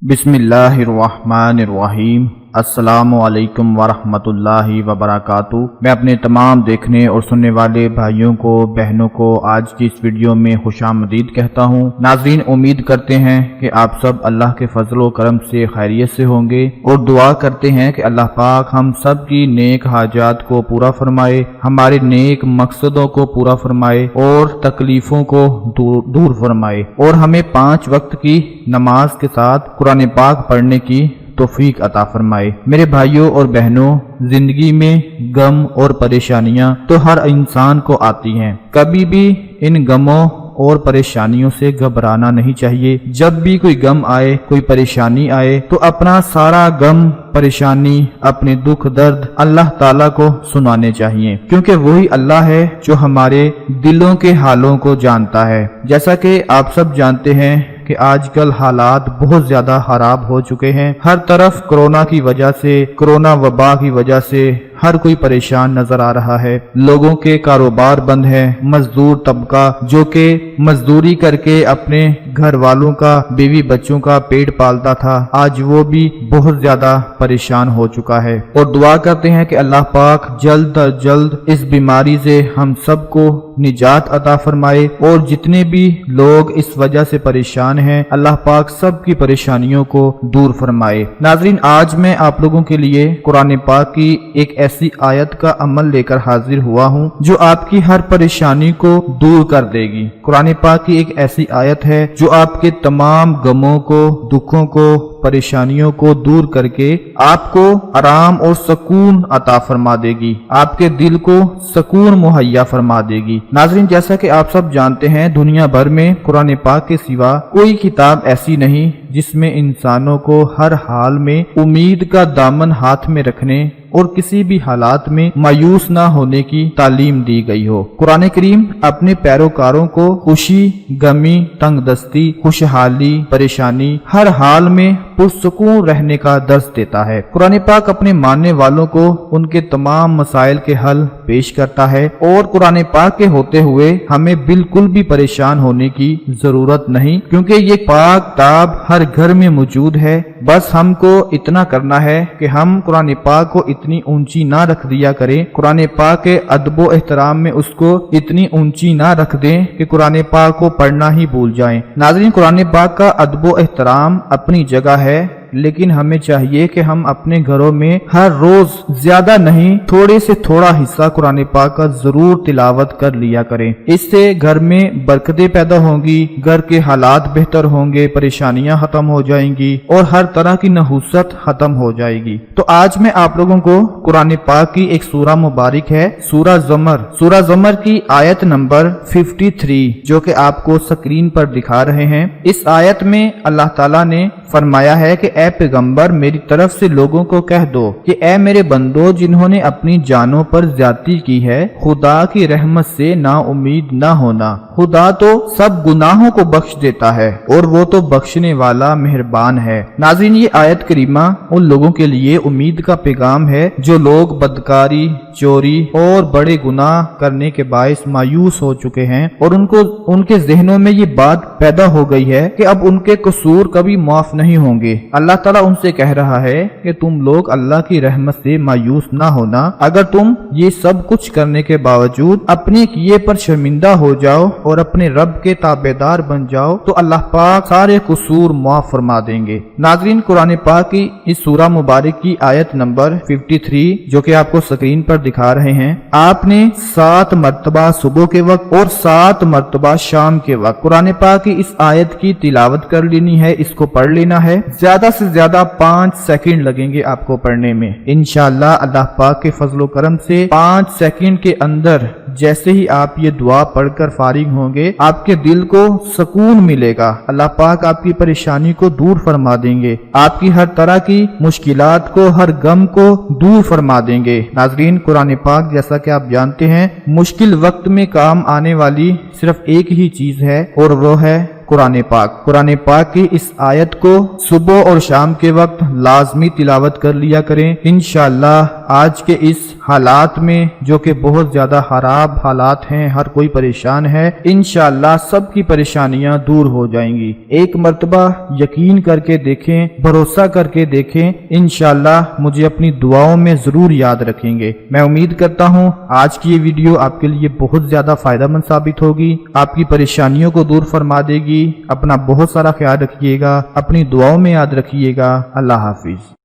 बिस्मिल्लाहिर्रहमानिर्रहीम। अस्सलामु अलैकुम वरहमतुल्लाहि वबरकातुहू। मैं अपने तमाम देखने और सुनने वाले भाइयों को बहनों को आज की इस वीडियो में खुशामदीद कहता हूँ। नाज़रीन, उम्मीद करते हैं कि आप सब अल्लाह के फजल व करम से खैरियत से होंगे और दुआ करते हैं कि अल्लाह पाक हम सब की नेक हाजात को पूरा फरमाए, हमारे नेक मकसदों को पूरा फरमाए और तकलीफों को दूर फरमाए और हमें 5 वक्त की नमाज के साथ कुरान पाक पढ़ने की तौफीक अता फरमाए। मेरे भाइयों और बहनों, जिंदगी में गम और परेशानियां तो हर इंसान को आती हैं। कभी भी इन गमों और परेशानियों से घबराना नहीं चाहिए। जब भी कोई गम आए, कोई परेशानी आए, तो अपना सारा गम परेशानी, अपने दुख दर्द अल्लाह ताला को सुनाने चाहिए, क्योंकि वही अल्लाह है जो हमारे दिलों के हालों को जानता है। जैसा कि आप सब जानते हैं कि आजकल हालात बहुत ज्यादा खराब हो चुके हैं। हर तरफ कोरोना की वजह से, कोरोना वबा की वजह से हर कोई परेशान नजर आ रहा है। लोगों के कारोबार बंद है। मजदूर तबका जो कि मजदूरी करके अपने घर वालों का, बीवी बच्चों का पेट पालता था, आज वो भी बहुत ज्यादा परेशान हो चुका है। और दुआ करते हैं कि अल्लाह पाक जल्द अज जल्द इस बीमारी से हम सबको निजात अता फरमाए और जितने भी लोग इस वजह से परेशान हैं, अल्लाह पाक सब की परेशानियों को दूर फरमाए। नाज़रीन, आज मैं आप लोगों के लिए कुरान पाक की एक ऐसी आयत का अमल लेकर हाजिर हुआ हूँ जो आपकी हर परेशानी को दूर कर देगी। कुरान पाक की एक ऐसी आयत है जो आपके तमाम गमों को, दुखों को, परेशानियों को दूर करके आपको आराम और सुकून अता फरमा देगी, आपके दिल को सुकून मुहैया फरमा देगी। नाज़रीन, जैसा कि आप सब जानते हैं, दुनिया भर में कुरान पाक के सिवा कोई किताब ऐसी नहीं जिसमें इंसानों को हर हाल में उम्मीद का दामन हाथ में रखने और किसी भी हालात में मायूस ना होने की तालीम दी गई हो। कुरान करीम अपने पैरोकारों को खुशी, गमी, तंगदस्ती, खुशहाली, परेशानी, हर हाल में पुरसुकून रहने का दर्स देता है। कुरान पाक अपने मानने वालों को उनके तमाम मसाइल के हल पेश करता है और कुरान पाक के होते हुए हमें बिल्कुल भी परेशान होने की जरूरत नहीं, क्योंकि ये पाक किताब हर घर में मौजूद है। बस हमको इतना करना है कि हम कुरान पाक को इतनी ऊंची ना रख दिया करें, कुरान पाक के अदबो एहतराम में उसको इतनी ऊंची ना रख दें कि कुरान पाक को पढ़ना ही भूल जाएं। नाज़रीन, कुरान पाक का अदबो एहतराम अपनी जगह है, लेकिन हमें चाहिए कि हम अपने घरों में हर रोज ज्यादा नहीं, थोड़े से थोड़ा हिस्सा कुरान पाक का जरूर तिलावत कर लिया करें। इससे घर में बरकतें पैदा होंगी, घर के हालात बेहतर होंगे, परेशानियां खत्म हो जाएंगी और हर तरह की नहुसत खत्म हो जाएगी। तो आज मैं आप लोगों को कुरान पाक की एक सूरा मुबारक है, सूरा ज़ुमर की आयत नंबर 53, जो कि आपको स्क्रीन पर दिखा रहे हैं। इस आयत में अल्लाह ताला ने फरमाया है कि ए पैगंबर, मेरी तरफ से लोगों को कह दो कि ए मेरे बंदो, जिन्होंने अपनी जानों पर ज्यादती की है, खुदा की रहमत से ना उम्मीद ना होना। खुदा तो सब गुनाहों को बख्श देता है और वो तो बख्शने वाला मेहरबान है। नाज़रीन, ये आयत करीमा उन लोगों के लिए उम्मीद का पैगाम है जो लोग बदकारी, चोरी और बड़े गुनाह करने के बायस मायूस हो चुके हैं और उनके जहनों में ये बात पैदा हो गई है कि अब उनके कसूर कभी माफ नहीं होंगे। अल्लाह ताला उनसे कह रहा है कि तुम लोग अल्लाह की रहमत से मायूस ना होना। अगर तुम ये सब कुछ करने के बावजूद अपने किए पर शर्मिंदा हो जाओ और अपने रब के ताबेदार बन जाओ तो अल्लाह पाक सारे कसूर माफ फरमा देंगे। नाज़रीन, कुरान पाक की इस सूरा मुबारक की आयत नंबर 53, जो कि आपको स्क्रीन पर दिखा रहे हैं, आपने 7 मरतबा सुबह के वक्त और 7 मरतबा शाम के वक्त कुरान पाक की इस आयत की तिलावत कर लेनी है, इसको पढ़ लेना है। ज्यादा से ज्यादा 5 सेकंड लगेंगे आपको पढ़ने में। इंशाअल्लाह अल्लाह पाक के फजलो करम से 5 सेकंड के अंदर जैसे ही आप ये दुआ पढ़कर फारिग होंगे, आपके दिल को सुकून मिलेगा। अल्लाह पाक आपकी परेशानी को दूर फरमा देंगे, आपकी हर तरह की मुश्किलात को, हर गम को दूर फरमा देंगे। नाज़रीन, कुरान पाक जैसा कि आप जानते हैं, मुश्किल वक्त में काम आने वाली सिर्फ एक ही चीज है और वो है कुरान पाक। कुरान पाक की इस आयत को सुबह और शाम के वक्त लाजमी तिलावत कर लिया करें। इंशाअल्लाह آج کے اس حالات میں جو کہ بہت زیادہ خراب حالات ہیں، ہر کوئی پریشان ہے، انشاءاللہ سب کی پریشانیاں دور ہو جائیں گی۔ ایک مرتبہ یقین کر کے دیکھیں، بھروسہ کر کے دیکھیں، انشاءاللہ مجھے اپنی دعاؤں میں ضرور یاد رکھیں گے۔ میں امید کرتا ہوں آج کی یہ ویڈیو آپ کے لیے بہت زیادہ فائدہ مند ثابت ہوگی، آپ کی پریشانیوں کو دور فرما دے گی۔ اپنا بہت سارا خیال رکھیے گا، اپنی دعاؤں میں یاد رکھیے گا۔ اللہ حافظ۔